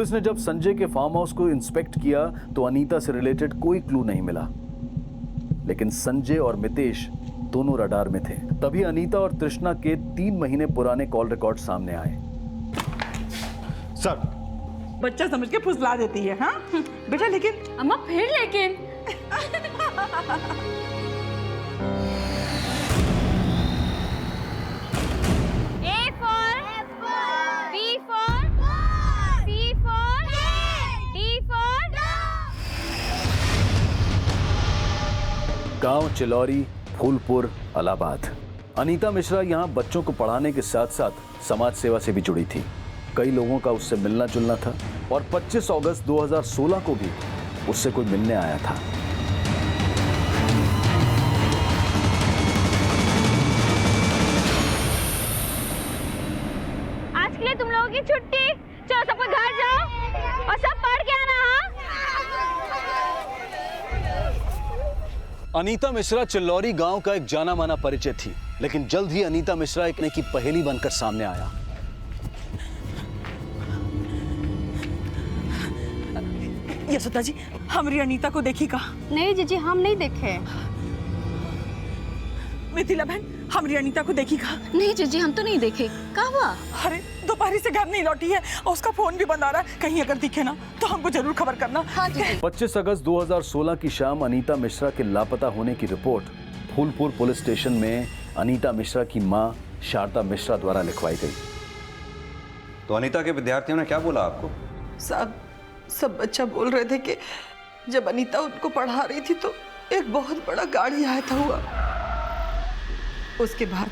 Police ने जब संजय के फार्म हाउस को इंस्पेक्ट किया तो अनीता से रिलेटेड कोई क्लू नहीं मिला, लेकिन संजय और मितेश दोनों रडार में थे। तभी अनीता और तृष्णा के 3 महीने पुराने कॉल रिकॉर्ड सामने आए। सर, बच्चा समझ के फुसला देती है। हाँ बेटा, लेकिन अम्मा फिर लेकिन A for B for C for D for गांव चिलौरी, फूलपुर, इलाहाबाद। अनीता मिश्रा यहाँ बच्चों को पढ़ाने के साथ साथ समाज सेवा से भी जुड़ी थी। कई लोगों का उससे मिलना जुलना था और 25 अगस्त 2016 को भी उससे कोई मिलने आया था। आज के लिए तुम लोगों की छुट्टी। चलो सब घर जाओ और सब पढ़ के आना। अनीता मिश्रा चिल्लौरी गांव का एक जाना माना परिचय थी, लेकिन जल्द ही अनीता मिश्रा एक नई की पहेली बनकर सामने आया। यशोदा जी, हमारी अनीता को देखी का? नहीं जीजी, हम नहीं देखे। मिथिला बहन, हमारी अनीता को देखी का? नहीं जीजी, हम तो नहीं देखे। कहाँ हुआ? अरे दोपहर से घर नहीं लौटी है और उसका फोन भी बंद आ रहा है। कहीं अगर दिखे ना तो हमको जरूर खबर करना। हाँ जीजी। 25 अगस्त 2016 की शाम अनीता मिश्रा के लापता होने की रिपोर्ट फूलपुर पुलिस स्टेशन में अनीता मिश्रा की मां शारदा मिश्रा द्वारा लिखवाई गई। तो अनीता के विद्यार्थियों ने क्या बोला आपको? साहब, सब बच्चा बोल रहे थे कि जब अनीता उनको पढ़ा रही थी तो एक बहुत बड़ा गाड़ी आया था हुआ। उसके बाद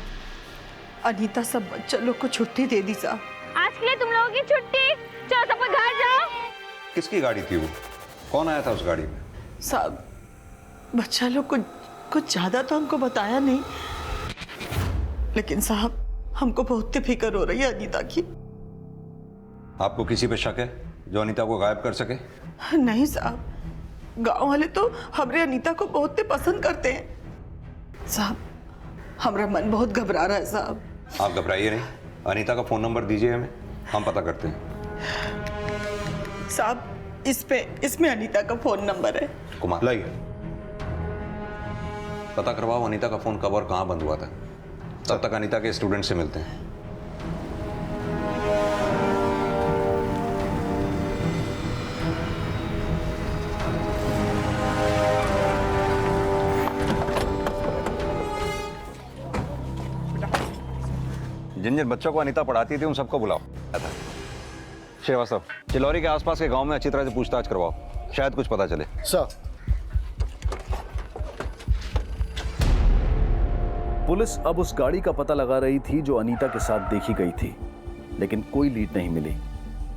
अनीता सब बच्चा लोग को छुट्टी दे दी साहब। आज के लिए तुम लोगों की छुट्टी। चलो सब घर जाओ। किसकी गाड़ी थी वो? कौन आया था उस गाड़ी में? साहब, बच्चा लोग को कुछ ज्यादा तो हमको बताया नहीं, लेकिन साहब हमको बहुत फिक्र हो रही है अनीता की। आपको किसी पे शक है जो अनीता को गायब कर सके? नहीं साहब, गांव वाले तो हमरे अनीता को बहुत पसंद करते हैं। साहब, हमारा मन बहुत घबरा रहा है साहब। आप घबराइए नहीं, अनीता का फोन नंबर दीजिए हमें, हम पता करते हैं। साहब, इसमें अनीता का फोन नंबर है। कुमार, लाइए, पता करवाओ अनीता का फोन कब और कहाँ बंद हुआ था। तब तक अनीता के स्टूडेंट से मिलते हैं। जिन जिन बच्चों को अनीता पढ़ाती थी उन सबको बुलाओ। श्रीवास्तव, चिलौरी के आसपास के गांव में अच्छी तरह से पूछताछ करवाओ, शायद कुछ पता चले। सर। पुलिस अब उस गाड़ी का पता लगा रही थी जो अनीता के साथ देखी गई थी, लेकिन कोई लीड नहीं मिली।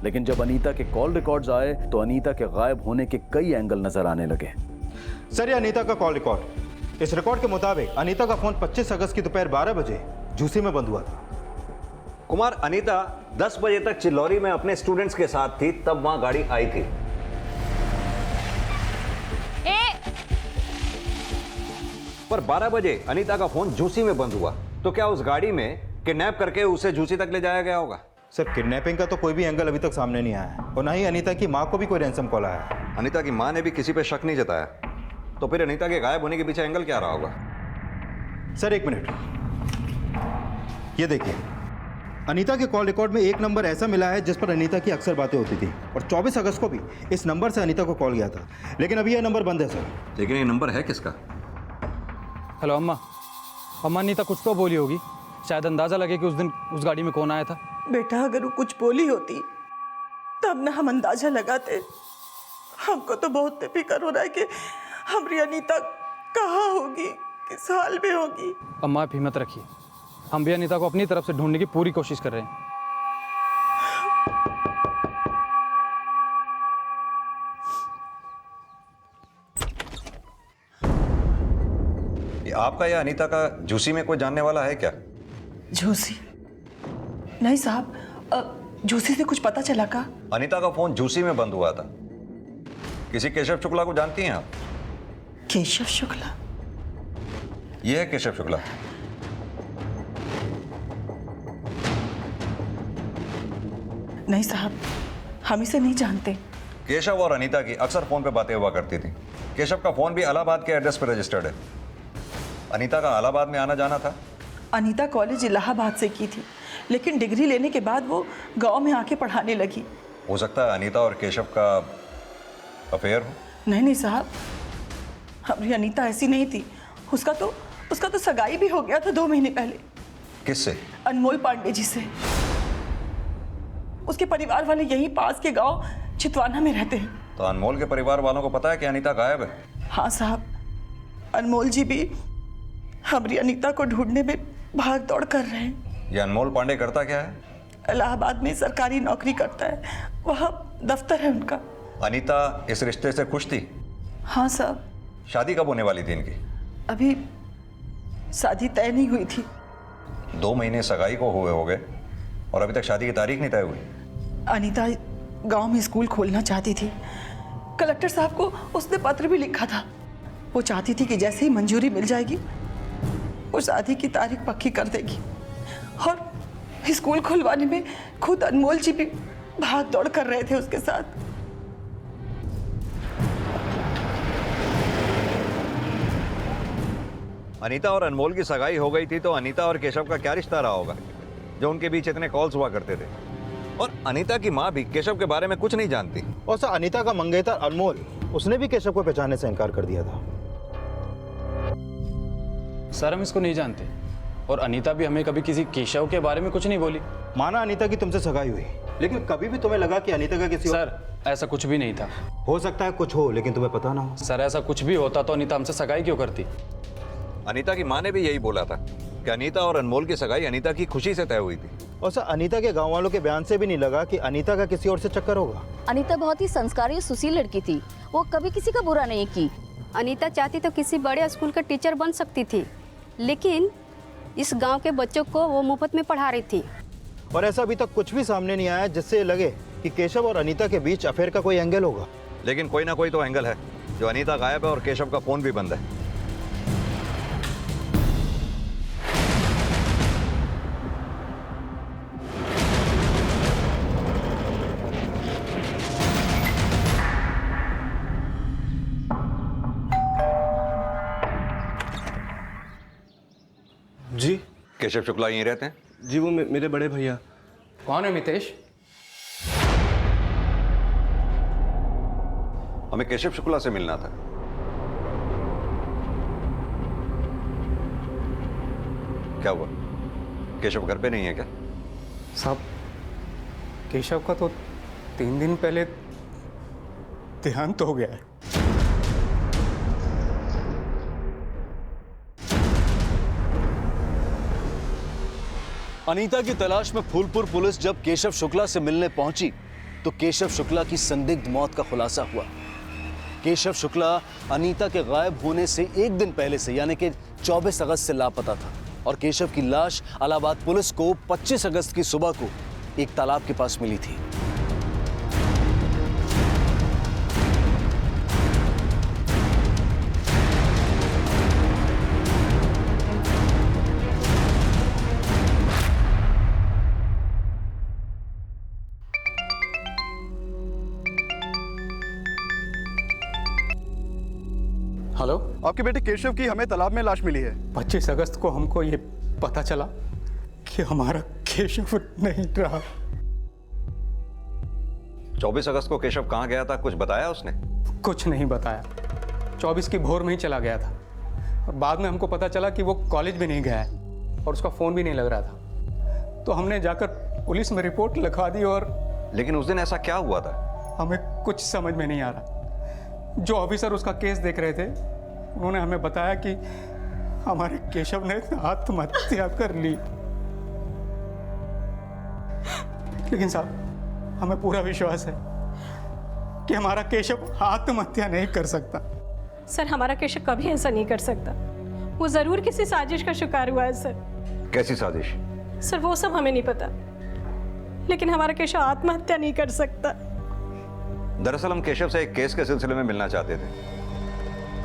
लेकिन जब अनीता के कॉल रिकॉर्ड्स आए तो अनीता के गायब होने के कई एंगल नजर आने लगे। सर, ये अनीता का कॉल रिकॉर्ड। इस रिकॉर्ड के मुताबिक अनीता का फोन 25 अगस्त की दोपहर 12 बजे झूसी में बंद हुआ था। कुमार, अनीता 10 बजे तक चिल्लौरी में अपने स्टूडेंट्स के साथ थी, तब वहां गाड़ी आई थी। पर 12 बजे अनीता का फोन झूसी में बंद हुआ, तो क्या उस गाड़ी में किडनैप करके उसे झूसी तक ले जाया गया होगा? सर, किडनैपिंग का तो कोई भी एंगल अभी तक सामने नहीं आया है और ना ही अनीता की मां को भी कोई रैंसम कॉल आया है। अनीता की मां ने भी किसी पे शक नहीं जताया, तो फिर अनीता के गायब होने के पीछे एंगल क्या रहा होगा? सर, एक मिनट, ये देखिए, अनीता के कॉल रिकॉर्ड में एक नंबर ऐसा मिला है जिस पर अनीता की अक्सर बातें होती थी और 24 अगस्त को भी इस नंबर से अनीता को कॉल किया था, लेकिन अभी यह नंबर बंद है सर। लेकिन ये नंबर है किसका? हेलो अम्मा। अम्मा, अनीता कुछ तो बोली होगी, शायद अंदाजा लगे कि उस दिन उस गाड़ी में कौन आया था। बेटा, अगर वो कुछ बोली होती तब ना हम अंदाजा लगाते। हमको तो बहुत फिक्र हो रहा है कि हमारी अनीता कहाँ होगी, किस हाल में होगी। अम्मा, आप हिम्मत रखिए, हम भी अनीता को अपनी तरफ से ढूंढने की पूरी कोशिश कर रहे हैं। आपका या अनीता का झूसी में कोई जानने वाला है क्या? झूसी? नहीं साहब, झूसी से कुछ पता चला का? अनीता का फोन झूसी में बंद हुआ था। किसी केशव शुक्ला को जानती हैं आप? केशव शुक्ला? ये है केशव शुक्ला। नहीं साहब, हम इसे नहीं जानते। केशव और अनीता की अक्सर फोन पे बातें हुआ करती थी। केशव का फोन भी इलाहाबाद के एड्रेस पर रजिस्टर्ड है। अनीता का इलाहाबाद में आना जाना था। अनीता कॉलेज इलाहाबाद से की थी, लेकिन डिग्री लेने के बाद वो गांव में आके पढ़ाने लगी। हो सकता है अनीता और केशव का अफेयर हो। नहीं साहब, हमारी अनीता ऐसी नहीं थी। उसका तो सगाई भी हो गया था 2 महीने पहले। किससे? अनमोल पांडे जी से। उसके परिवार वाले यहीं पास के गांव चितवाना में रहते हैं। तो अनमोल के परिवार वालों को पता है कि अनीता गायब है? हाँ साहब, अनमोल जी भी हमारी अनीता को ढूंढने में भाग दौड़ कर रहे हैं। ये अनमोल पांडे करता क्या है? इलाहाबाद में सरकारी नौकरी करता है, वहाँ दफ्तर है उनका। अनीता इस रिश्ते से खुश थी? हाँ साहब। शादी कब होने वाली थी इनकी? अभी शादी तय नहीं हुई थी। 2 महीने सगाई को हुए हो गए और अभी तक शादी की तारीख नहीं तय हुई। अनीता गांव में स्कूल खोलना चाहती थी। कलेक्टर साहब को उसने पत्र भी लिखा था। वो चाहती थी कि जैसे ही मंजूरी मिल जाएगी वो शादी की तारीख पक्की कर देगी। और स्कूल खुलवाने में खुद अनमोल जी भी भाग दौड़ कर रहे थे उसके साथ। अनीता और अनमोल की सगाई हो गई थी तो अनीता और केशव का क्या रिश्ता रहा होगा जो उनके बीच इतने कॉल्स हुआ करते थे? और अनीता की माँ भी केशव के बारे में कुछ नहीं जानती। और सर अनीता का मंगेतर अनमोल, उसने भी केशव को पहचानने से इनकार कर दिया था। सर हम इसको नहीं जानते और अनीता भी हमें कभी किसी केशव के बारे में कुछ नहीं बोली। माना अनीता की तुमसे सगाई हुई, लेकिन कभी भी तुम्हें लगा कि अनीता का किसी सर ऐसा कुछ भी नहीं था। हो सकता है कुछ हो, लेकिन तुम्हें पता ना हो। सर ऐसा कुछ भी होता तो अनीता हमसे सगाई क्यों करती? अनीता की माँ ने भी यही बोला था कि अनीता और अनमोल की सगाई अनीता की खुशी से तय हुई थी। और सर अनीता के गांव वालों के बयान से भी नहीं लगा कि अनीता का किसी और से चक्कर होगा। अनीता बहुत ही संस्कारी और सुशील लड़की थी। वो कभी किसी का बुरा नहीं की। अनीता चाहती तो किसी बड़े स्कूल का टीचर बन सकती थी, लेकिन इस गांव के बच्चों को वो मुफ्त में पढ़ा रही थी। और ऐसा अभी तक कुछ भी सामने नहीं आया जिससे लगे कि केशव और अनीता के बीच अफेयर का कोई एंगल होगा। लेकिन कोई ना कोई तो एंगल है। जो अनीता गायब है और केशव का फोन भी बंद है। जी केशव शुक्ला यहीं रहते हैं? जी वो मेरे बड़े भैया। कौन है मितेश? हमें केशव शुक्ला से मिलना था। क्या हुआ? केशव घर पे नहीं है क्या? साहब केशव का तो 3 दिन पहले देहांत हो गया है। अनीता की तलाश में फूलपुर पुलिस जब केशव शुक्ला से मिलने पहुंची तो केशव शुक्ला की संदिग्ध मौत का खुलासा हुआ। केशव शुक्ला अनीता के गायब होने से 1 दिन पहले से यानी कि 24 अगस्त से लापता था और केशव की लाश इलाहाबाद पुलिस को 25 अगस्त की सुबह को एक तालाब के पास मिली थी। हेलो, आपके बेटे केशव की हमें तालाब में लाश मिली है। 25 अगस्त को हमको ये पता चला कि हमारा केशव नहीं रहा। 24 अगस्त को केशव कहाँ गया था, कुछ बताया उसने? कुछ नहीं बताया। 24 की भोर में ही चला गया था और बाद में हमको पता चला कि वो कॉलेज भी नहीं गया है और उसका फ़ोन भी नहीं लग रहा था। तो हमने जाकर पुलिस में रिपोर्ट लिखवा दी। और लेकिन उस दिन ऐसा क्या हुआ था? हमें कुछ समझ में नहीं आ रहा। जो ऑफिसर उसका केस देख रहे थे उन्होंने हमें बताया कि हमारे केशव ने आत्महत्या कर ली। लेकिन साहब हमें पूरा विश्वास है कि हमारा केशव आत्महत्या नहीं कर सकता। सर हमारा केशव कभी ऐसा नहीं कर सकता। वो जरूर किसी साजिश का शिकार हुआ है सर। कैसी साजिश? सर वो सब हमें नहीं पता, लेकिन हमारा केशव आत्महत्या नहीं कर सकता। दरअसल हम केशव से एक केस के सिलसिले में मिलना चाहते थे।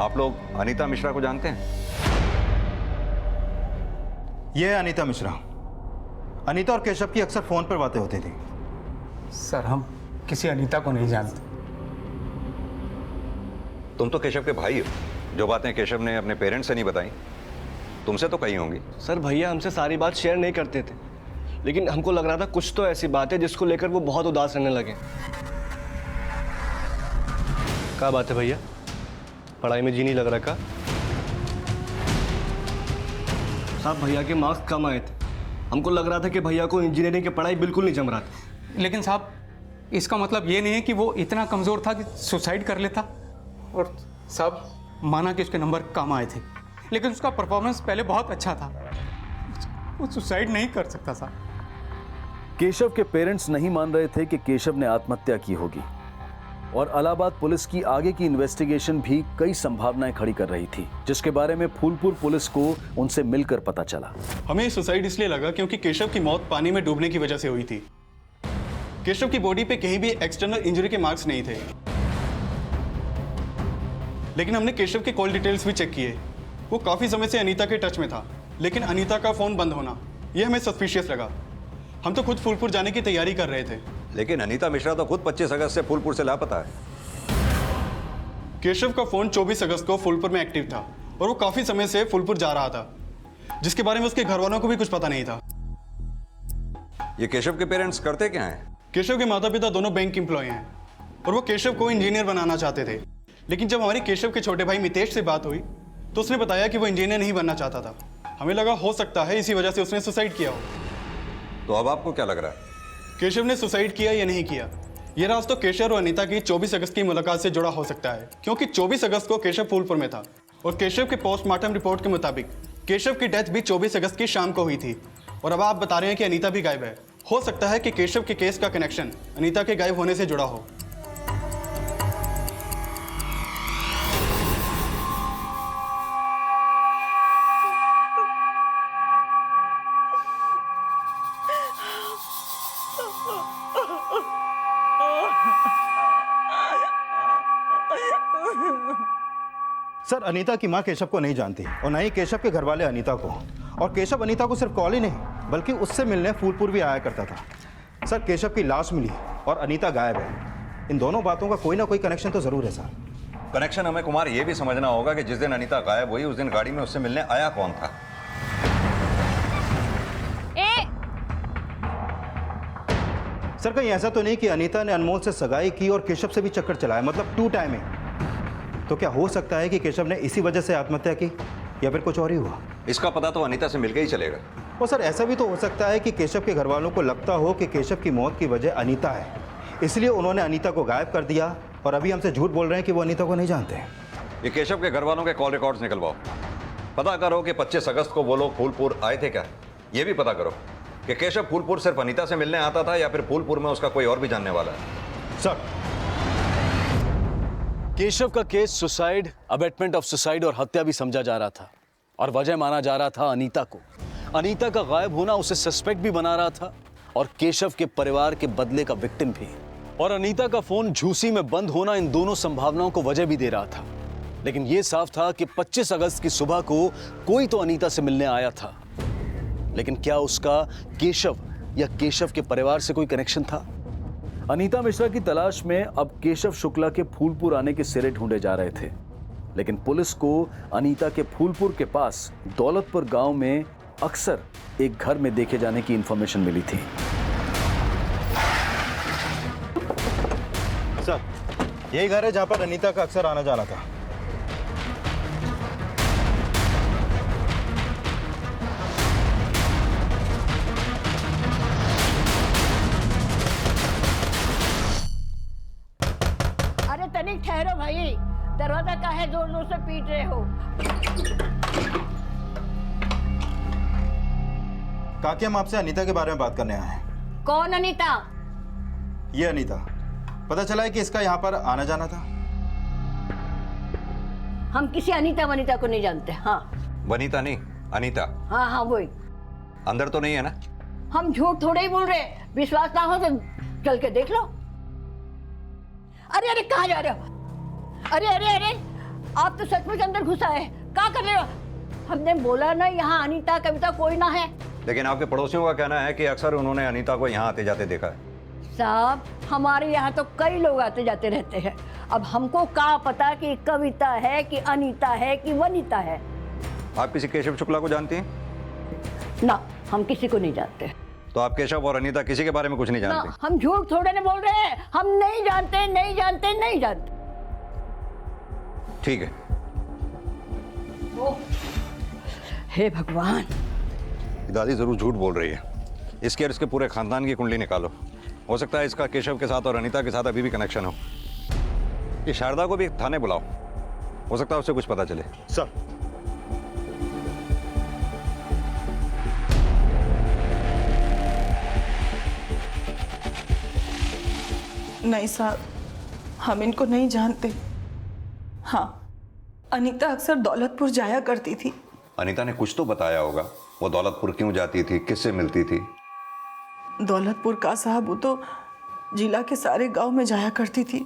आप लोग अनीता मिश्रा को जानते हैं? यह है अनीता मिश्रा। अनीता और केशव की अक्सर फोन पर बातें होती थी। सर हम किसी अनीता को नहीं जानते। तुम तो केशव के भाई हो, जो बातें केशव ने अपने पेरेंट्स से नहीं बताई तुमसे तो कही होंगी। सर भैया हमसे सारी बात शेयर नहीं करते थे, लेकिन हमको लग रहा था कुछ तो ऐसी बात है जिसको लेकर वो बहुत उदास रहने लगे। क्या बात है भैया, पढ़ाई में जी नहीं लग रहा का? साहब भैया के मार्क्स कम आए थे, हमको लग रहा था कि भैया को इंजीनियरिंग की पढ़ाई बिल्कुल नहीं जम रहा था। लेकिन साहब इसका मतलब ये नहीं है कि वो इतना कमज़ोर था कि सुसाइड कर लेता। और साहब माना कि उसके नंबर कम आए थे, लेकिन उसका परफॉर्मेंस पहले बहुत अच्छा था, वो सुसाइड नहीं कर सकता साहब। केशव के पेरेंट्स नहीं मान रहे थे कि केशव ने आत्महत्या की होगी और इलाहाबाद पुलिस की आगे की इन्वेस्टिगेशन भी कई संभावनाएं खड़ी कर रही थी, जिसके बारे में फूलपुर पुलिस को उनसे मिलकर पता चला। हमें सुसाइड इसलिए लगा क्योंकि केशव की मौत पानी में डूबने की वजह से हुई थी। केशव की बॉडी पे कहीं भी एक्सटर्नल इंजरी के मार्क्स नहीं थे, लेकिन हमने केशव के कॉल डिटेल्स भी चेक किए। वो काफी समय से अनीता के टच में था, लेकिन अनीता का फोन बंद होना यह हमें सस्पिशियस लगा। हम तो खुद फूलपुर जाने की तैयारी कर रहे थे। लेकिन अनीता मिश्रा तो खुद 25 अगस्त से फूलपुर से लापता है। केशव का फोन 24 अगस्त को फूलपुर में एक्टिव था और वो काफी समय से फूलपुर जा रहा था, जिसके बारे में उसके घर वालों को भी कुछ पता नहीं था। ये केशव के पेरेंट्स करते क्या हैं? केशव के माता पिता दोनों बैंक एम्प्लॉय हैं और वो केशव को इंजीनियर बनाना चाहते थे, लेकिन जब हमारी केशव के छोटे भाई मितेश से बात हुई तो उसने बताया कि वो इंजीनियर नहीं बनना चाहता था। हमें लगा हो सकता है इसी वजह से उसने सुसाइड किया हो। तो अब आपको क्या लग रहा है, केशव ने सुसाइड किया या नहीं किया? ये राज तो केशव और अनीता की 24 अगस्त की मुलाकात से जुड़ा हो सकता है, क्योंकि 24 अगस्त को केशव फूलपुर में था और केशव के पोस्टमार्टम रिपोर्ट के मुताबिक केशव की डेथ भी 24 अगस्त की शाम को हुई थी। और अब आप बता रहे हैं कि अनीता भी गायब है। हो सकता है कि केशव के केस का कनेक्शन अनीता के गायब होने से जुड़ा हो। सर अनीता की मां केशव को नहीं जानती और ना ही केशव के घर वाले अनीता को, और केशव अनीता को सिर्फ कॉल ही नहीं बल्कि उससे मिलने फूलपुर भी आया करता था। सर केशव की लाश मिली और अनीता गायब है, इन दोनों बातों का कोई ना कोई कनेक्शन तो जरूर है सर। कनेक्शन हमें कुमार ये भी समझना होगा कि जिस दिन अनीता गायब हुई उस दिन गाड़ी में उससे मिलने आया कौन था। सर कहीं ऐसा तो नहीं कि अनीता ने अनमोल से सगाई की और केशव से भी चक्कर चलाया, मतलब 2 टाइमिंग? तो क्या हो सकता है कि केशव ने इसी वजह से आत्महत्या की या फिर कुछ और ही हुआ? इसका पता तो अनीता से मिलकर ही चलेगा। और सर ऐसा भी तो हो सकता है कि केशव के घर वालों को लगता हो कि केशव की मौत की वजह अनीता है, इसलिए उन्होंने अनीता को गायब कर दिया और अभी हमसे झूठ बोल रहे हैं कि वो अनीता को नहीं जानते। ये केशव के घर वालों के कॉल रिकॉर्ड्स निकलवाओ, पता करो कि 25 अगस्त को वो लोग फूलपुर आए थे क्या। ये भी पता करो कि केशव फूलपुर सिर्फ अनीता से मिलने आता था या फिर फूलपुर में उसका कोई और भी जानने वाला है। सर केशव का case suicide, abetment of suicide और हत्या भी समझा जा रहा था और वजह माना जा रहा था अनीता को। अनीता का गायब होना उसे सस्पेक्ट भी बना रहा था और केशव के परिवार के बदले का विक्टिम भी। और अनीता का फोन झूसी में बंद होना इन दोनों संभावनाओं को वजह भी दे रहा था। लेकिन यह साफ था कि 25 अगस्त की सुबह को कोई तो अनीता से मिलने आया था, लेकिन क्या उसका केशव या केशव के परिवार से कोई कनेक्शन था? अनीता मिश्रा की तलाश में अब केशव शुक्ला के फूलपुर आने के सिरे ढूंढे जा रहे थे, लेकिन पुलिस को अनीता के फूलपुर के पास दौलतपुर गांव में अक्सर एक घर में देखे जाने की इंफॉर्मेशन मिली थी। सर यही घर है जहां पर अनीता का अक्सर आना जाना था। तनिक ठहरो भाई, दरवाजा काहे जोर जोर से पीट रहे हो? काकी हम आपसे अनीता के बारे में बात करने आए हैं। कौन अनीता? ये अनीता, पता चला है कि इसका यहाँ पर आना जाना था। हम किसी अनीता वनीता को नहीं जानते। हाँ वनीता नहीं, अनीता। हाँ हाँ वही। अंदर तो नहीं है ना? हम झूठ थोड़े ही बोल रहे, विश्वास ना हो तो चल के देख लो। अरे अरे कहाँ जा रहे हो? अरे अरे अरे आप तो सचमुच अंदर घुसा है, क्या कर रहे हो? हमने बोला ना यहाँ अनीता कविता कोई ना है। लेकिन आपके पड़ोसियों का कहना है कि अक्सर उन्होंने अनीता को यहाँ आते जाते देखा है। साहब, हमारे यहाँ तो कई लोग आते जाते रहते हैं। अब हमको क्या पता कि कविता है कि अनीता है कि वनीता है। आप किसी केशव शुक्ला को जानती हैं? ना, हम किसी को नहीं जानते। तो आप केशव और अनीता किसी के बारे में कुछ नहीं ना, जानती? हम झूठ थोड़े नहीं बोल रहे हैं। हम नहीं जानते, नहीं जानते, नहीं जानते। ठीक है। हे भगवान, दादी जरूर झूठ बोल रही है। इसके और इसके पूरे खानदान की कुंडली निकालो। हो सकता है इसका केशव के साथ और अनीता के साथ अभी भी कनेक्शन हो। ये शारदा को भी थाने बुलाओ, हो सकता है उससे कुछ पता चले। सर, नहीं साहब, हम इनको नहीं जानते। हाँ, अनीता अक्सर दौलतपुर जाया करती थी। अनीता ने कुछ तो बताया होगा। वो दौलतपुर क्यों जाती थी, किससे मिलती थी? दौलतपुर का साहब, वो तो जिला के सारे गांव में जाया करती थी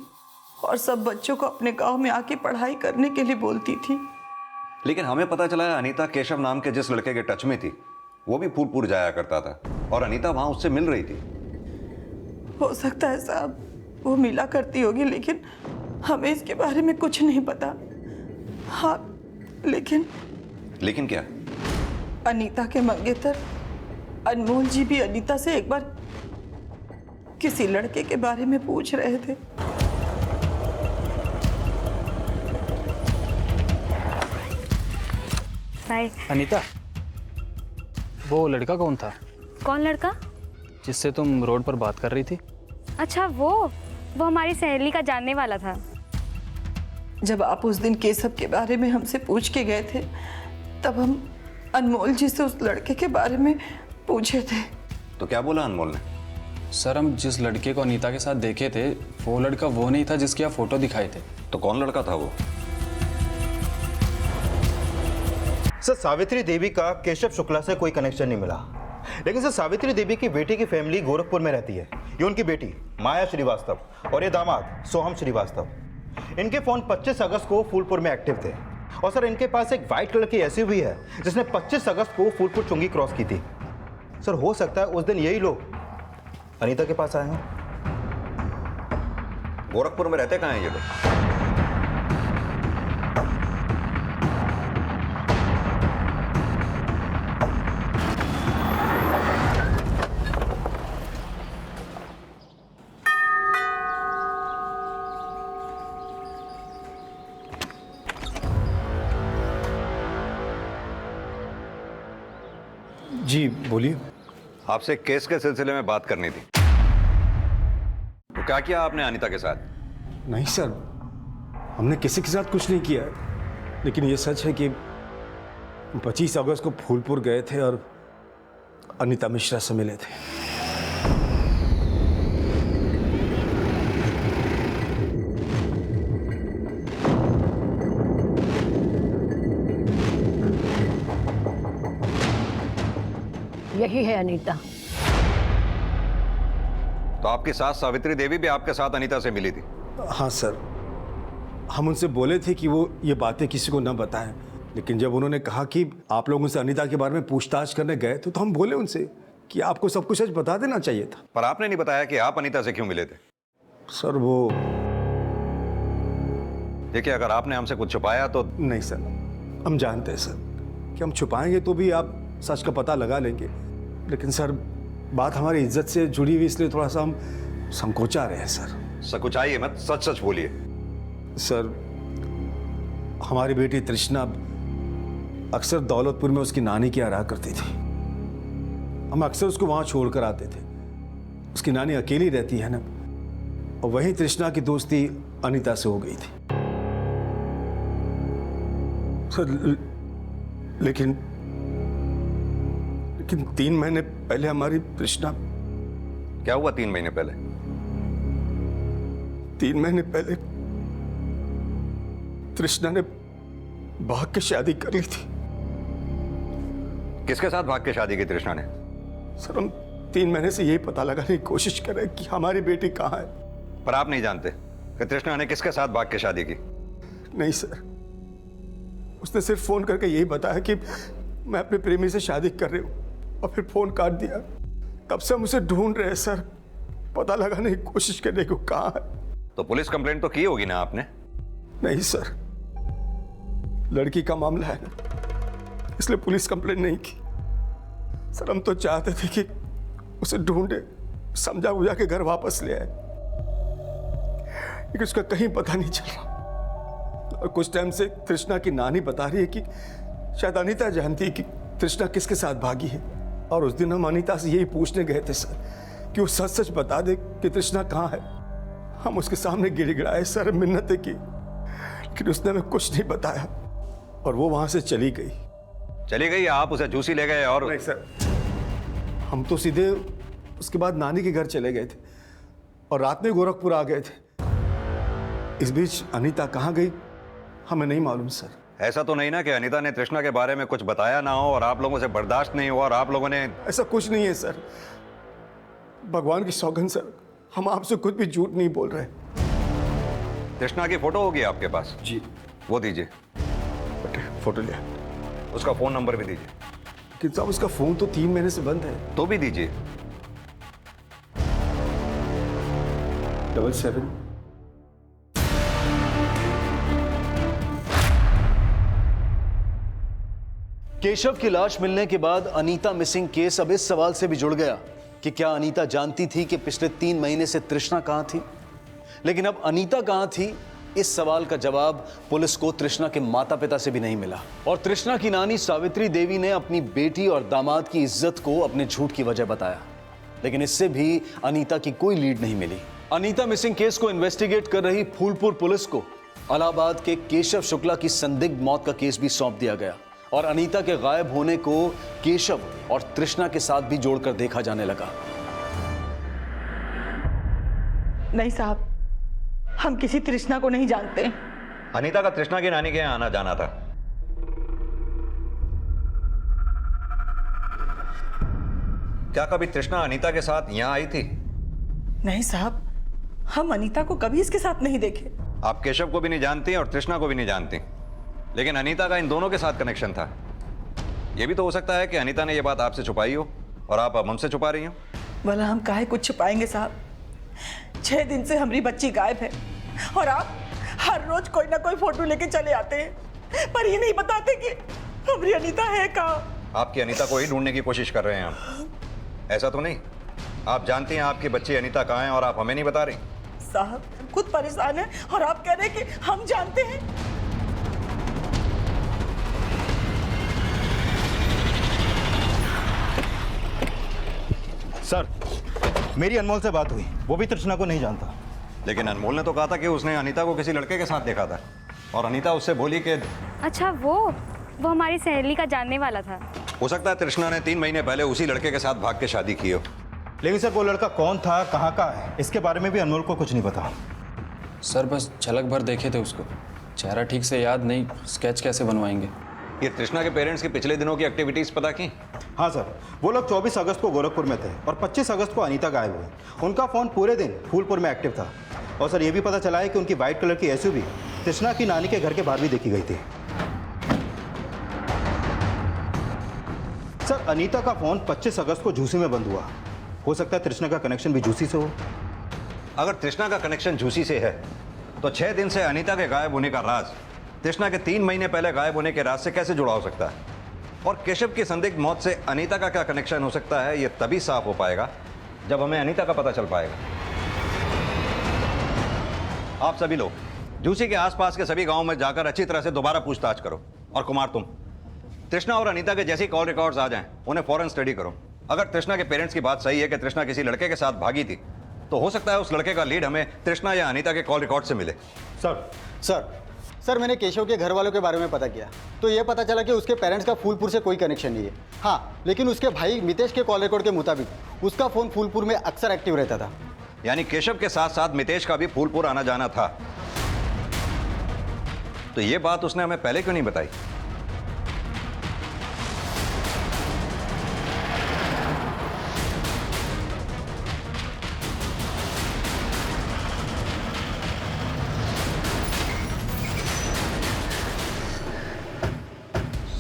और सब बच्चों को अपने गांव में आके पढ़ाई करने के लिए बोलती थी। लेकिन हमें पता चला है अनीता केशव नाम के जिस लड़के के टच में थी वो भी फूलपुर जाया करता था और अनीता वहां उससे मिल रही थी। हो सकता है साहब वो मिला करती होगी, लेकिन हमें इसके बारे में कुछ नहीं पता। हाँ, लेकिन क्या? अनीता के मंगेतर अनमोल जी भी अनीता से एक बार किसी लड़के के बारे में पूछ रहे थे। अनीता, वो लड़का कौन था? कौन लड़का? जिससे तुम रोड पर बात कर रही थी? अच्छा, वो हमारी सहेली का जानने वाला था। जब आप उस दिन केशव के बारे में हमसे पूछ के गए थे, तब हम अनमोल जी से उस लड़के के बारे में पूछे थे। तो क्या बोला अनमोल ने? सर, हम जिस लड़के को अनीता के साथ देखे थे वो लड़का वो नहीं था जिसकी आप फोटो दिखाए थे। तो कौन लड़का था वो? सर, सावित्री देवी का केशव शुक्ला से कोई कनेक्शन नहीं मिला। लेकिन सर, सावित्री देवी की बेटी की फैमिली गोरखपुर में रहती है। ये उनकी बेटी माया श्रीवास्तव और ये दामाद सोहम श्रीवास्तव। इनके फोन 25 अगस्त को फूलपुर में एक्टिव थे। और सर, इनके पास एक वाइट कलर की एसयूवी है जिसने 25 अगस्त को फूलपुर चुंगी क्रॉस की थी। सर, हो सकता है उस दिन यही लोग अनीता के पास आए हों। गोरखपुर में रहते कहाँ हैं ये लोग? जी बोलिए। आपसे केस के सिलसिले में बात करनी थी। तो क्या किया आपने अनीता के साथ? नहीं सर, हमने किसी के साथ कुछ नहीं किया, लेकिन ये सच है कि 25 अगस्त को फूलपुर गए थे और अनीता मिश्रा से मिले थे। यही है अनीता। तो आपकी सास सावित्री देवी भी आपके साथ अनीता से मिली थी? हाँ सर, हम उनसे बोले थे कि वो ये बातें किसी को न बताएं, लेकिन जब उन्होंने कहा कि आप लोग उनसे अनीता के बारे में पूछताछ करने गए तो हम बोले उनसे कि आपको सब कुछ सच बता देना चाहिए था। पर आपने नहीं बताया कि आप अनीता से क्यों मिले थे? सर वो देखिए, अगर आपने हमसे कुछ छुपाया तो... नहीं सर, हम जानते हैं सर कि हम छुपाएंगे तो भी आप सच का पता लगा लेंगे, लेकिन सर बात हमारी इज्जत से जुड़ी हुई, इसलिए थोड़ा सा हम संकोचा रहे हैं सर। संकोचाइए मत, सच सच बोलिए। सर, हमारी बेटी तृष्णा अक्सर दौलतपुर में उसकी नानी की रहा करती थी। हम अक्सर उसको वहां छोड़कर आते थे। उसकी नानी अकेली रहती है ना, और वहीं तृष्णा की दोस्ती अनीता से हो गई थी। सर लेकिन 3 महीने पहले हमारी तृष्णा... क्या हुआ 3 महीने पहले? 3 महीने पहले तृष्णा ने भाग के शादी कर ली थी। किसके साथ भाग के शादी की तृष्णा ने? सर, हम 3 महीने से यही पता लगाने की कोशिश कर रहे हैं कि हमारी बेटी कहाँ है। पर आप नहीं जानते कि तृष्णा ने किसके साथ भाग के शादी की? नहीं सर, उसने सिर्फ फोन करके यही बताया कि मैं अपने प्रेमी से शादी कर रही हूँ, और फिर फोन काट दिया। तब से हम उसे ढूंढ रहे हैं सर, पता लगाने की कोशिश करने को कहा है। तो पुलिस कंप्लेंट तो की होगी ना आपने? नहीं सर, लड़की का मामला है ना, इसलिए पुलिस कंप्लेंट नहीं की। सर हम तो चाहते थे कि उसे ढूंढे, समझा बुझा के घर वापस ले आए, लेकिन उसका कहीं पता नहीं चल रहा। और कुछ टाइम से तृष्णा की नानी बता रही है कि शायद अनीता जानती है कि तृष्णा किसके साथ भागी है। और उस दिन हम अनीता से यही पूछने गए थे सर कि वो सच सच बता दे कि तृष्णा कहाँ है। हम उसके सामने गिड़गिड़ाए सर, मिन्नतें की, लेकिन उसने हमें कुछ नहीं बताया और वो वहां से चली गई। चली गई? आप उसे जूसी ले गए? और नहीं सर, हम तो सीधे उसके बाद नानी के घर चले गए थे और रात में गोरखपुर आ गए थे। इस बीच अनीता कहाँ गई हमें नहीं मालूम सर। ऐसा तो नहीं ना कि अनीता ने तृष्णा के बारे में कुछ बताया ना हो और आप लोगों से बर्दाश्त नहीं हुआ और आप लोगों ने? ऐसा कुछ नहीं है सर, भगवान की सौगंध सर, हम आपसे कुछ भी झूठ नहीं बोल रहे। तृष्णा की फोटो होगी आपके पास? जी। वो दीजिए। फोटो लिया। उसका फोन नंबर भी दीजिए। कि साहब उसका फोन तो 3 महीने से बंद है। तो भी दीजिए। 77। केशव की लाश मिलने के बाद अनीता मिसिंग केस अब इस सवाल से भी जुड़ गया कि क्या अनीता जानती थी कि पिछले 3 महीने से तृष्णा कहां थी। लेकिन अब अनीता कहां थी, इस सवाल का जवाब पुलिस को तृष्णा के माता पिता से भी नहीं मिला। और तृष्णा की नानी सावित्री देवी ने अपनी बेटी और दामाद की इज्जत को अपने झूठ की वजह बताया, लेकिन इससे भी अनीता की कोई लीड नहीं मिली। अनीता मिसिंग केस को इन्वेस्टिगेट कर रही फूलपुर पुलिस को इलाहाबाद के केशव शुक्ला की संदिग्ध मौत का केस भी सौंप दिया गया और अनीता के गायब होने को केशव और तृष्णा के साथ भी जोड़कर देखा जाने लगा। नहीं साहब, हम किसी तृष्णा को नहीं जानते। अनीता का तृष्णा की नानी के यहाँ आना जाना था। क्या कभी तृष्णा अनीता के साथ यहाँ आई थी? नहीं साहब, हम अनीता को कभी इसके साथ नहीं देखे। आप केशव को भी नहीं जानती और तृष्णा को भी नहीं जानती, लेकिन अनीता का इन दोनों के साथ कनेक्शन था। यह भी तो हो सकता है कि अनीता ने यह बात आपसे छुपाई हो और आप अब हमसे छुपा रही हो। भला हम काहे कुछ छुपाएंगे साहब? 6 दिन से हमारी बच्ची गायब है और आप हर रोज कोई ना कोई फोटो लेके चले आते हैं, पर ये नहीं बताते कि हमारी अनीता है कहाँ। आपकी अनीता को ही ढूंढने की कोशिश कर रहे हैं हम। ऐसा तो नहीं, आप जानती हैं आपकी बच्ची अनीता कहाँ है और आप हमें नहीं बता रही। साहब खुद परेशान है और आप कह रहे हैं कि हम जानते हैं। सर, मेरी अनमोल से बात हुई, वो भी तृष्णा को नहीं जानता। लेकिन अनमोल ने तो कहा था कि उसने अनीता को किसी लड़के के साथ देखा था और अनीता उससे बोली कि अच्छा वो हमारी सहेली का जानने वाला था। हो सकता है तृष्णा ने 3 महीने पहले उसी लड़के के साथ भाग के शादी की हो। लेकिन सर वो लड़का कौन था, कहाँ का है, इसके बारे में भी अनमोल को कुछ नहीं पता। सर बस झलक भर देखे थे उसको, चेहरा ठीक से याद नहीं, स्केच कैसे बनवाएंगे। ये तृष्णा के पेरेंट्स की पिछले दिनों की एक्टिविटीज पता की? हाँ सर, वो लोग 24 अगस्त को गोरखपुर में थे और 25 अगस्त को अनीता गायब हुई। उनका फ़ोन पूरे दिन फूलपुर में एक्टिव था और सर ये भी पता चला है कि उनकी वाइट कलर की एसयूवी तृष्णा की नानी के घर के बाहर भी देखी गई थी। सर अनीता का फ़ोन 25 अगस्त को झूसी में बंद हुआ। हो सकता है तृष्णा का कनेक्शन भी झूसी से हो। अगर तृष्णा का कनेक्शन झूसी से है तो 6 दिन से अनीता के गायब होने का राज तृष्णा के 3 महीने पहले गायब होने के राज से कैसे जुड़ा हो सकता है? और केशव की संदिग्ध मौत से अनीता का क्या कनेक्शन हो सकता है, यह तभी साफ हो पाएगा जब हमें अनीता का पता चल पाएगा। आप सभी लोग झूसी के आसपास के सभी गांवों में जाकर अच्छी तरह से दोबारा पूछताछ करो। और कुमार तुम तृष्णा और अनीता के जैसी कॉल रिकॉर्ड्स आ जाएं, उन्हें फौरन स्टडी करो। अगर तृष्णा के पेरेंट्स की बात सही है कि तृष्णा किसी लड़के के साथ भागी थी, तो हो सकता है उस लड़के का लीड हमें तृष्णा या अनीता के कॉल रिकॉर्ड से मिले। सर मैंने केशव के घर वालों के बारे में पता किया तो ये पता चला कि उसके पेरेंट्स का फूलपुर से कोई कनेक्शन नहीं है। हाँ, लेकिन उसके भाई मितेश के कॉल रिकॉर्ड के मुताबिक उसका फ़ोन फूलपुर में अक्सर एक्टिव रहता था। यानी केशव के साथ साथ मितेश का भी फूलपुर आना जाना था। तो ये बात उसने हमें पहले क्यों नहीं बताई?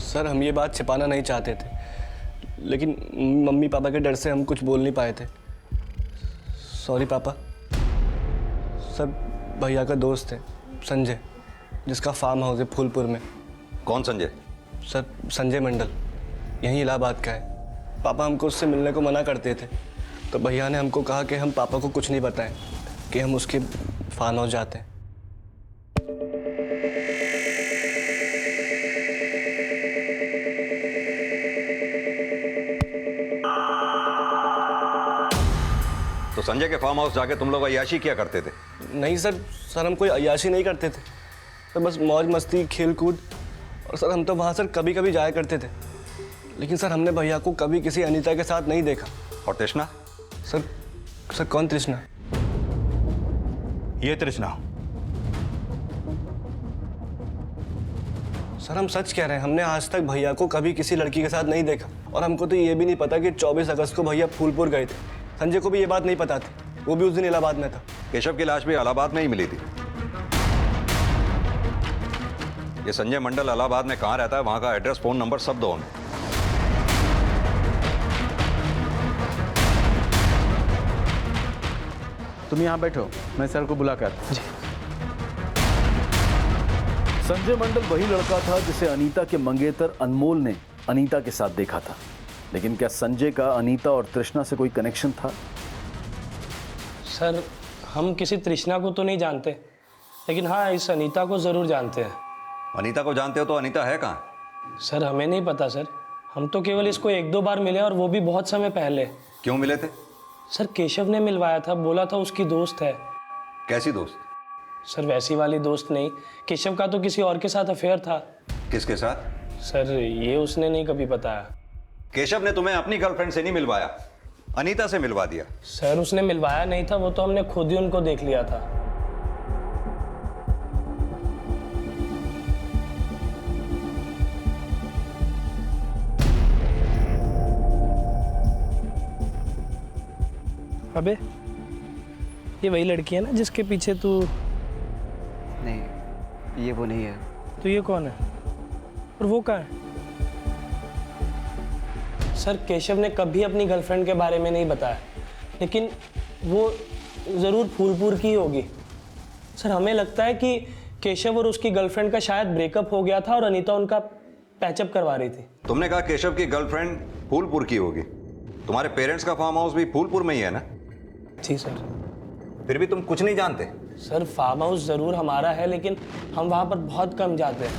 सर हम ये बात छिपाना नहीं चाहते थे, लेकिन मम्मी पापा के डर से हम कुछ बोल नहीं पाए थे। सॉरी पापा। सर भैया का दोस्त है संजय, जिसका फार्म हाउस है फूलपुर में। कौन संजय? सर संजय मंडल, यहीं इलाहाबाद का है। पापा हमको उससे मिलने को मना करते थे, तो भैया ने हमको कहा कि हम पापा को कुछ नहीं बताएं कि हम उसके फार्म हाउस जाते हैं। तो संजय के फार्म हाउस जाके तुम लोग अय्याशी किया करते थे? नहीं सर, सर हम कोई अय्याशी नहीं करते थे, तो बस मौज मस्ती खेल कूद। और सर हम तो वहाँ सर कभी कभी जाया करते थे, लेकिन सर हमने भैया को कभी किसी अनीता के साथ नहीं देखा। और तृष्णा? सर कौन तृष्णा? ये तृष्णा। सर हम सच कह रहे हैं, हमने आज तक भैया को कभी किसी लड़की के साथ नहीं देखा। और हमको तो ये भी नहीं पता कि 24 अगस्त को भैया फूलपुर गए थे। संजय को भी ये बात नहीं पता थी, वो भी उस दिन इलाहाबाद में था। केशव की लाश भी इलाहाबाद में ही मिली थी। ये संजय मंडल इलाहाबाद में कहाँ रहता है, वहां का एड्रेस, फोन नंबर सब दो हमें। तुम यहाँ बैठो, मैं सर को बुला कर। संजय मंडल वही लड़का था जिसे अनीता के मंगेतर अनमोल ने अनीता के साथ देखा था, लेकिन क्या संजय का अनीता और तृष्णा से कोई कनेक्शन था? सर हम किसी तृष्णा को तो नहीं जानते, लेकिन हाँ इस अनीता को ज़रूर जानते हैं। अनीता को जानते हो तो अनीता है कहाँ? सर हमें नहीं पता सर, हम तो केवल इसको 1-2 बार मिले, और वो भी बहुत समय पहले। क्यों मिले थे? सर केशव ने मिलवाया था, बोला था उसकी दोस्त है। कैसी दोस्त? सर वैसी वाली दोस्त नहीं, केशव का तो किसी और के साथ अफेयर था। किसके साथ? सर ये उसने नहीं कभी बताया। केशव ने तुम्हें अपनी गर्लफ्रेंड से नहीं मिलवाया, अनीता से मिलवा दिया। सर उसने मिलवाया नहीं था, वो तो हमने खुद ही उनको देख लिया था। अबे ये वही लड़की है ना जिसके पीछे तू? नहीं, ये वो नहीं है। तो ये कौन है और वो कहाँ है? सर केशव ने कभी अपनी गर्लफ्रेंड के बारे में नहीं बताया, लेकिन वो ज़रूर फूलपुर की होगी। सर हमें लगता है कि केशव और उसकी गर्लफ्रेंड का शायद ब्रेकअप हो गया था और अनीता उनका पैचअप करवा रही थी। तुमने कहा केशव की गर्लफ्रेंड फूलपुर की होगी, तुम्हारे पेरेंट्स का फार्म हाउस भी फूलपुर में ही है ना? जी सर। फिर भी तुम कुछ नहीं जानते? सर फार्म हाउस ज़रूर हमारा है, लेकिन हम वहाँ पर बहुत कम जाते हैं,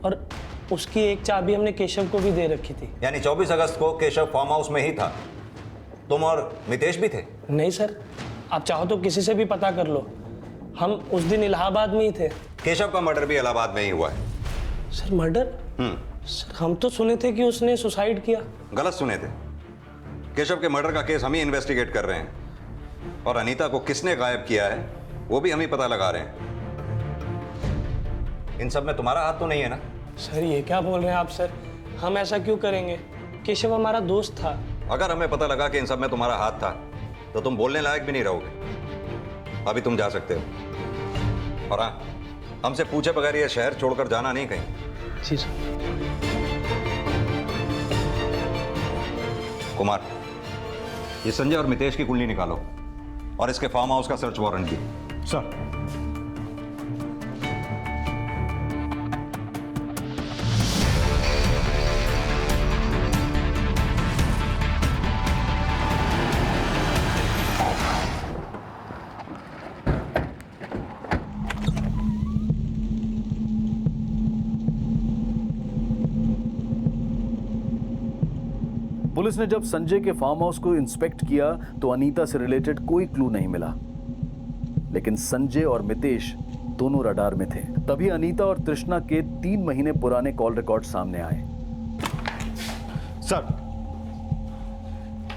और उसकी एक चाबी हमने केशव को भी दे रखी थी। यानी 24 अगस्त को केशव फार्म हाउस में ही था, तुम और मितेश भी थे? नहीं सर, आप चाहो तो किसी से भी पता कर लो, हम उस दिन इलाहाबाद में ही थे। केशव का मर्डर भी इलाहाबाद में ही हुआ है। Sir murder? सर हम तो सुने थे कि उसने सुसाइड किया। गलत सुने थे, केशव के मर्डर का केस हम ही इन्वेस्टिगेट कर रहे हैं, और अनीता को किसने गायब किया है वो भी हम ही पता लगा रहे हैं। इन सब में तुम्हारा हाथ तो नहीं है ना? सर ये क्या बोल रहे हैं आप सर, हम ऐसा क्यों करेंगे? केशव हमारा दोस्त था। अगर हमें पता लगा कि इन सब में तुम्हारा हाथ था तो तुम बोलने लायक भी नहीं रहोगे। अभी तुम जा सकते हो, और हाँ, हमसे पूछे बगैर ये शहर छोड़कर जाना नहीं कहीं। जी सर। कुमार, ये संजय और मितेश की कुंडली निकालो और इसके फार्म हाउस का सर्च वारंट की। सर। पुलिस ने जब संजय के फार्म हाउस को इंस्पेक्ट किया तो अनीता से रिलेटेड कोई क्लू नहीं मिला, लेकिन संजय और मितेश दोनों रडार में थे। तभी अनीता और तृष्णा के 3 महीने पुराने कॉल रिकॉर्ड सामने आए। सर,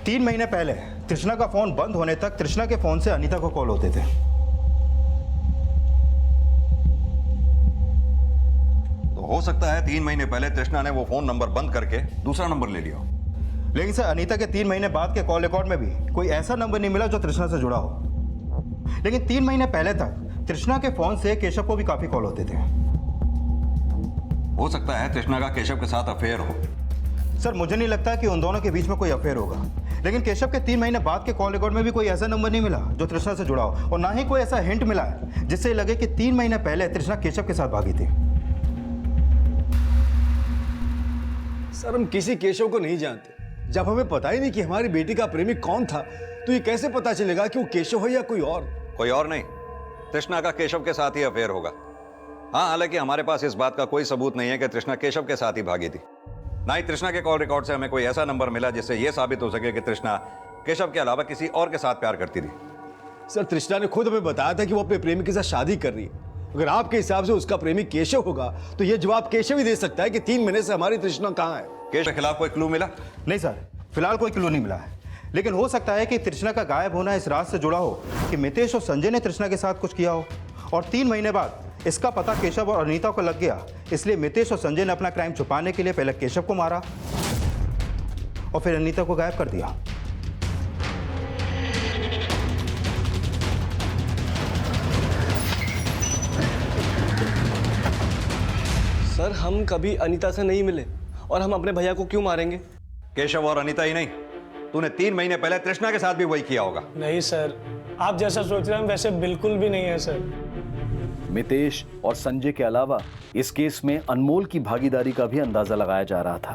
3 महीने पहले तृष्णा का फोन बंद होने तक तृष्णा के फोन से अनीता को कॉल होते थे। तो हो सकता है 3 महीने पहले तृष्णा ने वो फोन नंबर बंद करके दूसरा नंबर ले लिया। लेकिन सर अनीता के 3 महीने बाद के कॉल रिकॉर्ड में भी कोई ऐसा नंबर नहीं मिला जो तृष्णा से जुड़ा हो। लेकिन 3 महीने पहले तक तृष्णा के फोन से केशव को भी काफी कॉल होते थे। हो सकता है तृष्णा का केशव के साथ अफेयर हो। सर मुझे नहीं लगता कि उन दोनों के बीच में कोई अफेयर होगा। लेकिन केशव के 3 महीने बाद के कॉल रिकॉर्ड में भी कोई ऐसा नंबर नहीं मिला जो तृष्णा से जुड़ा हो, और ना ही कोई ऐसा हिंट मिला है जिससे लगे कि 3 महीने पहले तृष्णा केशव के साथ भागी थी। सर हम किसी केशव को नहीं जानते। जब हमें पता ही नहीं कि हमारी बेटी का प्रेमी कौन था, तो ये कैसे पता चलेगा कि वो केशव है या कोई और? कोई और नहीं, तृष्णा का केशव के साथ ही अफेयर होगा। हाँ, हालांकि हमारे पास इस बात का कोई सबूत नहीं है कि तृष्णा केशव के साथ ही भागी थी। ना ही तृष्णा के कॉल रिकॉर्ड से हमें कोई ऐसा नंबर मिला जिससे यह साबित हो सके कि तृष्णा केशव के अलावा किसी और के साथ प्यार करती थी। सर तृष्णा ने खुद हमें बताया था कि वो अपने प्रेमी के साथ शादी कर रही है। अगर आपके हिसाब से उसका प्रेमी केशव होगा तो ये जवाब केशव ही दे सकता है कि 3 महीने से हमारी तृष्णा कहाँ है। केशव के खिलाफ कोई क्लू मिला? नहीं सर, फिलहाल कोई क्लू नहीं मिला है, लेकिन हो सकता है कि तृष्णा का गायब होना इस राज से जुड़ा हो कि मितेश और संजय ने तृष्णा के साथ कुछ किया हो, और 3 महीने बाद इसका पता केशव और अनीता को लग गया। इसलिए मितेश और संजय ने अपना क्राइम छुपाने के लिए पहले केशव को मारा और फिर अनीता को गायब कर दिया। सर हम कभी अनीता से नहीं मिले और हम अपने भैया को क्यों मारेंगे? केशव और अनीता ही नहीं, तूने 3 महीने पहले तृष्णा के साथ भी वही किया होगा। नहीं सर, आप जैसा सोच रहे हैं वैसे बिल्कुल भी नहीं है सर। मितेश और संजय के अलावा इस केस में अनमोल की भागीदारी का भी अंदाजा लगाया जा रहा था।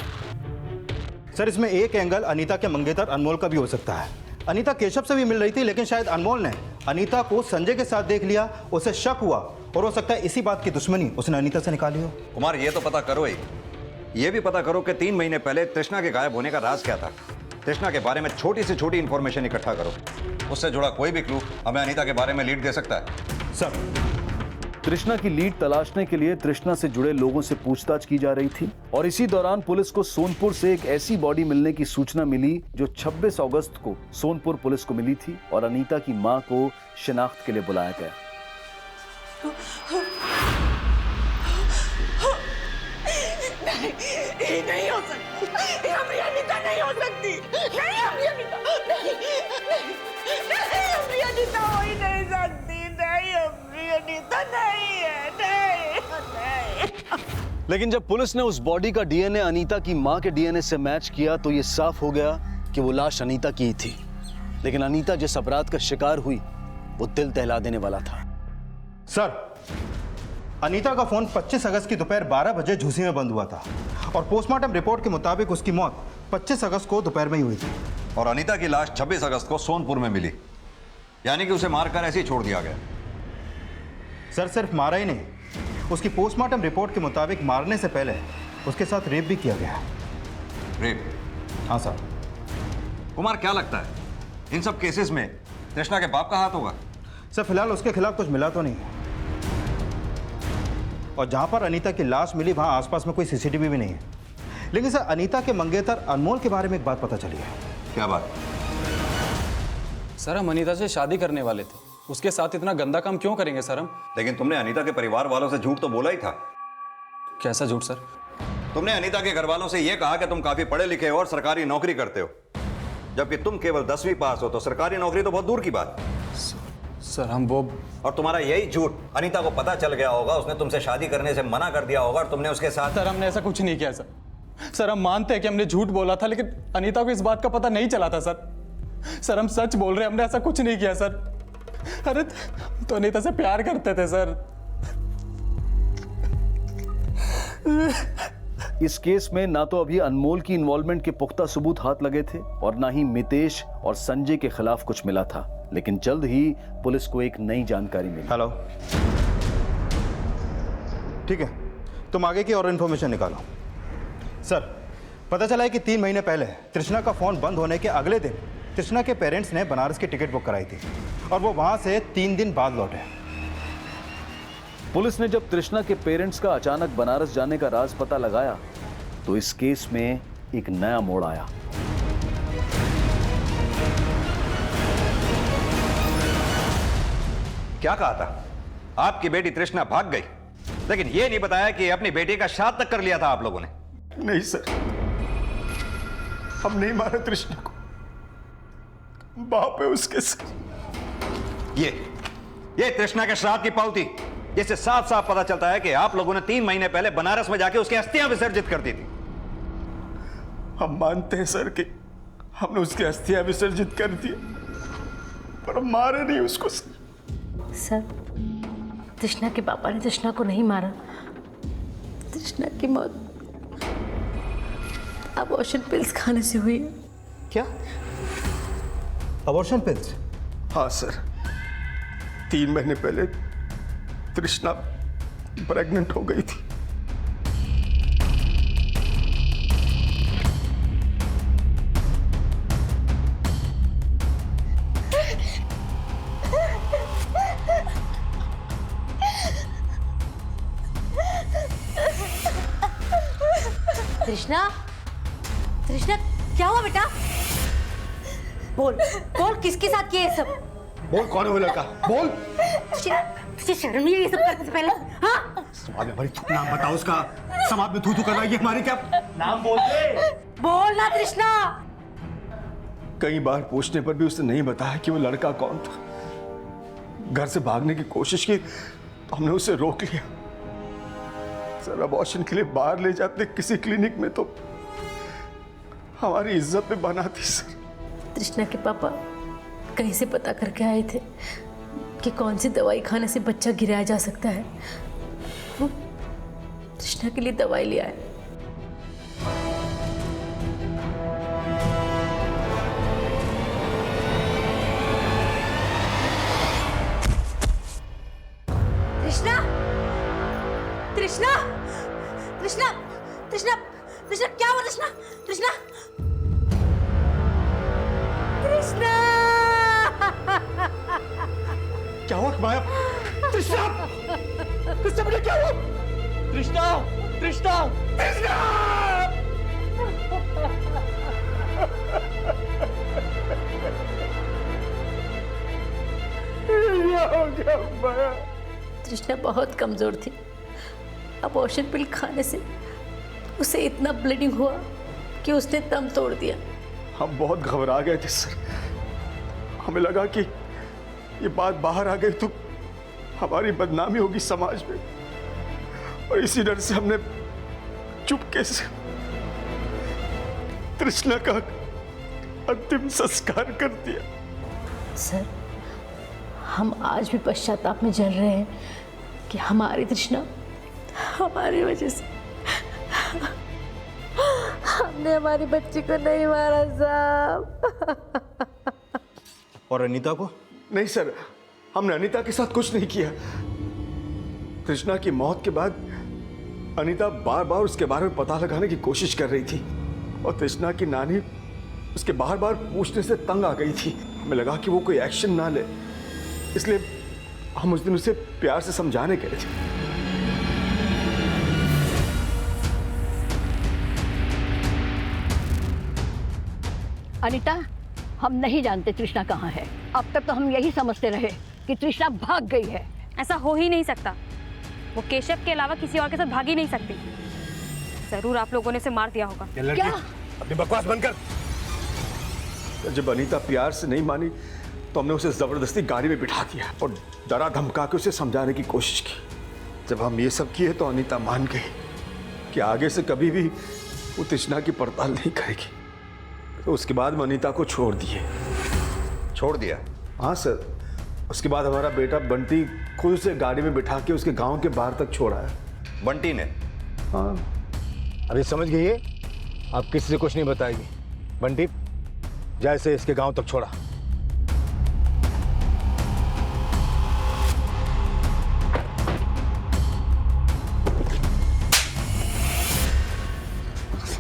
सर इसमें एक एंगल अनीता के मंगेतर अनमोल का भी हो सकता है। अनीता केशव से भी मिल रही थी, लेकिन शायद अनमोल ने अनीता को संजय के साथ देख लिया, उसे शक हुआ, और हो सकता है इसी बात की दुश्मनी उसने अनीता से निकाली हो। कुमार ये तो पता करो ही, ये भी पता करो कि 3 महीने पहले तृष्णा के गायब होने का राज क्या था। तृष्णा के बारे में छोटी से छोटी इंफॉर्मेशन इकट्ठा करो, उससे जुड़ा कोई भी क्लू हमें अनीता के बारे में लीड दे सकता है। सर तृष्णा की लीड तलाशने के लिए तृष्णा से जुड़े लोगों से पूछताछ की जा रही थी, और इसी दौरान पुलिस को सोनपुर से एक ऐसी बॉडी मिलने की सूचना मिली जो 26 अगस्त को सोनपुर पुलिस को मिली थी, और अनीता की मां को शिनाख्त के लिए बुलाया गया। ये नहीं हो सकती, हमारी अनीता नहीं हो सकती, नहीं हमारी अनीता, नहीं हमारी अनीता हो ही नहीं सकती, नहीं हमारी अनीता नहीं है, नहीं। लेकिन जब पुलिस ने उस बॉडी का डीएनए अनीता की मां के डीएनए से मैच किया तो ये साफ हो गया कि वो लाश अनीता की ही थी। लेकिन अनीता जिस अपराध का शिकार हुई वो दिल दहला देने वाला था। सर अनीता का फोन 25 अगस्त की दोपहर 12 बजे झूसी में बंद हुआ था, और पोस्टमार्टम रिपोर्ट के मुताबिक उसकी मौत 25 अगस्त को दोपहर में ही हुई थी। और अनीता की लाश 26 अगस्त को सोनपुर में मिली, यानी कि उसे मारकर ऐसे ही छोड़ दिया गया। सर सिर्फ मारा ही नहीं, उसकी पोस्टमार्टम रिपोर्ट के मुताबिक मारने से पहले उसके साथ रेप भी किया गया। रेप? हाँ सर। कुमार क्या लगता है इन सब केसेस में तृष्णा के बाप का हाथ होगा? सर फिलहाल उसके खिलाफ कुछ मिला तो नहीं, और जहां पर अनीता की लाश मिली वहां आसपास में कोई सीसीटीवी भी नहीं है। लेकिन सर अनीता के मंगेतर अनमोल के बारे में एक बात पता चली है। क्या बात? सर हम अनीता से शादी करने वाले थे, उसके साथ इतना गंदा काम क्यों करेंगे सर हम? लेकिन तुमने अनीता के परिवार वालों से झूठ तो बोला ही था। कैसा झूठ सर? तुमने अनीता के घर वालों से यह कहा कि तुम काफी पढ़े लिखे हो और सरकारी नौकरी करते हो, जबकि तुम केवल 10वीं पास हो, तो सरकारी नौकरी तो बहुत दूर की बात। सर हम वो, और तुम्हारा यही झूठ अनीता को पता चल गया होगा, उसने तुमसे शादी करने से मना कर दिया होगा और तुमने उसके साथ। सर हमने ऐसा कुछ नहीं किया सर। सर हम मानते हैं कि हमने झूठ बोला था, लेकिन अनीता को इस बात का पता नहीं चला था सर। सर हम सच बोल रहे हैं, हमने ऐसा कुछ नहीं किया सर। अरे तो अनीता से प्यार करते थे सर। इस केस में ना तो अभी अनमोल की इन्वॉल्वमेंट के पुख्ता सबूत हाथ लगे थे, और ना ही मितेश और संजय के खिलाफ कुछ मिला था। लेकिन जल्द ही पुलिस को एक नई जानकारी मिली। हेलो, ठीक है, तुम आगे की और इन्फॉर्मेशन निकालो। सर पता चला है कि 3 महीने पहले तृष्णा का फोन बंद होने के अगले दिन तृष्णा के पेरेंट्स ने बनारस की टिकट बुक कराई थी, और वो वहां से 3 दिन बाद लौटे। पुलिस ने जब तृष्णा के पेरेंट्स का अचानक बनारस जाने का राज पता लगाया तो इस केस में एक नया मोड़ आया। क्या कहा था? आपकी बेटी तृष्णा भाग गई, लेकिन यह नहीं बताया कि अपनी बेटी का श्राद्ध तक कर लिया था आप लोगों ने। नहीं सर, हम नहीं मारे तृष्णा को, बाप है उसके साथ। ये तृष्णा के श्राद्ध की पावती, जिससे साफ साफ पता चलता है कि आप लोगों ने 3 महीने पहले बनारस में जाके उसकी अस्थियां विसर्जित कर दी थी। हम मानते हैं सर कि हमने उसकी अस्थियां विसर्जित कर दी, पर हम मारे नहीं उसको। सर, तृष्णा के पापा ने तृष्णा को नहीं मारा। तृष्णा की मौत अबॉर्शन पिल्स खाने से हुई है। क्या? Abortion pills? हाँ सर, 3 महीने पहले तृष्णा प्रेग्नेंट हो गई थी। तृष्णा, तृष्णा क्या हुआ बेटा? बोल बोल, किसके साथ किया ये सब? बोल, कौन है वो लड़का? बोल। तुझे शर्म नहीं आई ये सब करने से पहले? हाँ? समाज में नाम बताओ उसका। समाज में थू थू कर रही है हमारी, क्या नाम बोलते? बोल ना तृष्णा। कई बार पूछने पर भी उसने नहीं बताया कि वो लड़का कौन था। घर से भागने की कोशिश की तो हमने उसे रोक लिया। सर, अबॉर्शन के लिए बाहर ले जाते किसी क्लिनिक में तो हमारी इज्जत पे बना थी सर। तृष्णा के पापा कहीं से पता करके आए थे कि कौन सी दवाई खाने से बच्चा गिराया जा सकता है। तृष्णा के लिए दवाई ले आए। तृष्णा, तृष्णा, तृष्णा, तृष्णा, तृष्णा क्या हुआ? तृष्णा, तृष्णा, तृष्णा, क्या हुआ माया? तृष्णा, तृष्णा बेटा क्या हुआ? तृष्णा, तृष्णा, तृष्णा! हो गया माया? तृष्णा बहुत कमजोर थी। अबॉर्शन पिल खाने से उसे इतना ब्लीडिंग हुआ कि उसने दम तोड़ दिया। हम बहुत घबरा गए थे सर। हमें लगा कि ये बात बाहर आ गई तो हमारी बदनामी होगी समाज में, और इसी डर से हमने चुपके से तृष्णा का अंतिम संस्कार कर दिया। सर, हम आज भी पश्चाताप में जल रहे हैं कि हमारी तृष्णा हमारी वजह से हमने हमारी बच्ची को नहीं मारा साहब। और अनीता को? नहीं सर, हमने अनीता के साथ कुछ नहीं किया। तृष्णा की मौत के बाद अनीता बार बार उसके बारे में पता लगाने की कोशिश कर रही थी, और तृष्णा की नानी उसके बार बार पूछने से तंग आ गई थी। हमें लगा कि वो कोई एक्शन ना ले, इसलिए हम उस दिन उसे प्यार से समझाने गए थे। अनीता, हम नहीं जानते तृष्णा कहाँ है। अब तक तो हम यही समझते रहे कि तृष्णा भाग गई है। ऐसा हो ही नहीं सकता। वो केशव के अलावा किसी और के साथ भाग ही नहीं सकती। जरूर आप लोगों ने उसे मार दिया होगा। क्या? अपनी बकवास बंद कर। जब अनीता प्यार से नहीं मानी तो हमने उसे जबरदस्ती गाड़ी में बिठा दिया और डरा धमका के उसे समझाने की कोशिश की। जब हम ये सब किए तो अनीता मान गई कि आगे से कभी भी वो तृष्णा की पड़ताल नहीं करेगी। तो उसके बाद हम अनीता को छोड़ दिए। छोड़ दिया? हाँ सर। उसके बाद हमारा बेटा बंटी खुद उसे गाड़ी में बिठा के उसके गांव के बाहर तक छोड़ा है। बंटी ने? हाँ। अभी समझ गई है, आप किसी से कुछ नहीं बताएगी। बंटी, जैसे इसके गांव तक छोड़ा।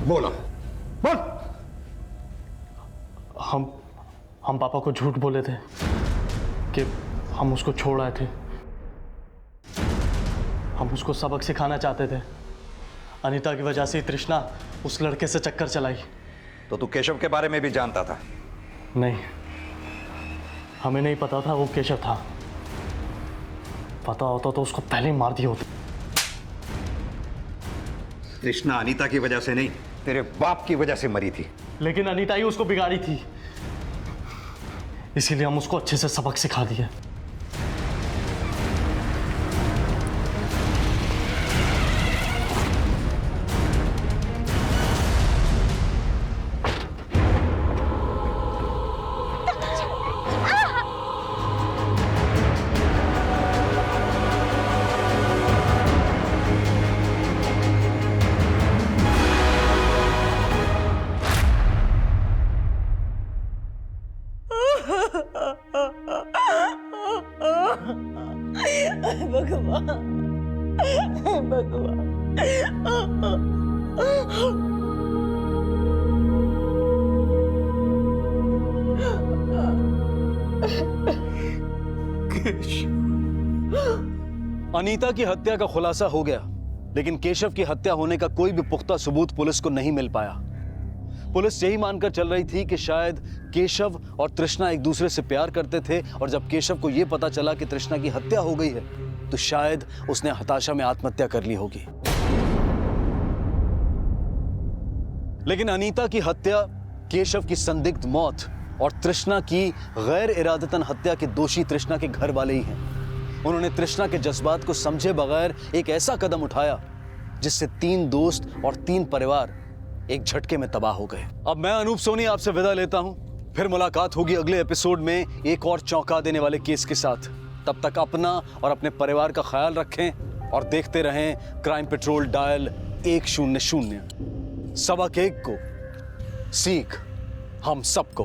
बोला, बोल। हम पापा को झूठ बोले थे कि हम उसको छोड़ आए थे। हम उसको सबक सिखाना चाहते थे। अनीता की वजह से तृष्णा उस लड़के से चक्कर चलाई। तो तू केशव के बारे में भी जानता था? नहीं, हमें नहीं पता था वो केशव था। पता होता तो उसको पहले ही मार दिया होता। तृष्णा अनीता की वजह से नहीं, तेरे बाप की वजह से मरी थी। लेकिन अनीता ही उसको बिगाड़ी थी, इसीलिए हम उसको अच्छे से सबक सिखा दिए। अनीता की हत्या का खुलासा हो गया, लेकिन केशव की हत्या होने का कोई भी पुख्ता सबूत पुलिस को नहीं मिल पाया। पुलिस यही मानकर चल रही थी कि शायद केशव और तृष्णा एक दूसरे से प्यार करते थे, और जब केशव को यह पता चला कि तृष्णा की हत्या हो गई है तो शायद उसने हताशा में आत्महत्या कर ली होगी। लेकिन अनीता की हत्या, केशव की संदिग्ध मौत और तृष्णा की गैर इरादतन हत्या के दोषी तृष्णा के घर वाले ही हैं। उन्होंने तृष्णा के जज्बात को समझे बगैर एक ऐसा कदम उठाया जिससे 3 दोस्त और 3 परिवार एक झटके में तबाह हो गए। अब मैं अनूप सोनी आपसे विदा लेता हूं, फिर मुलाकात होगी अगले एपिसोड में एक और चौंका देने वाले केस के साथ। तब तक अपना और अपने परिवार का ख्याल रखें और देखते रहें क्राइम पेट्रोल डायल 100। सबक एक को, सीख हम सबको।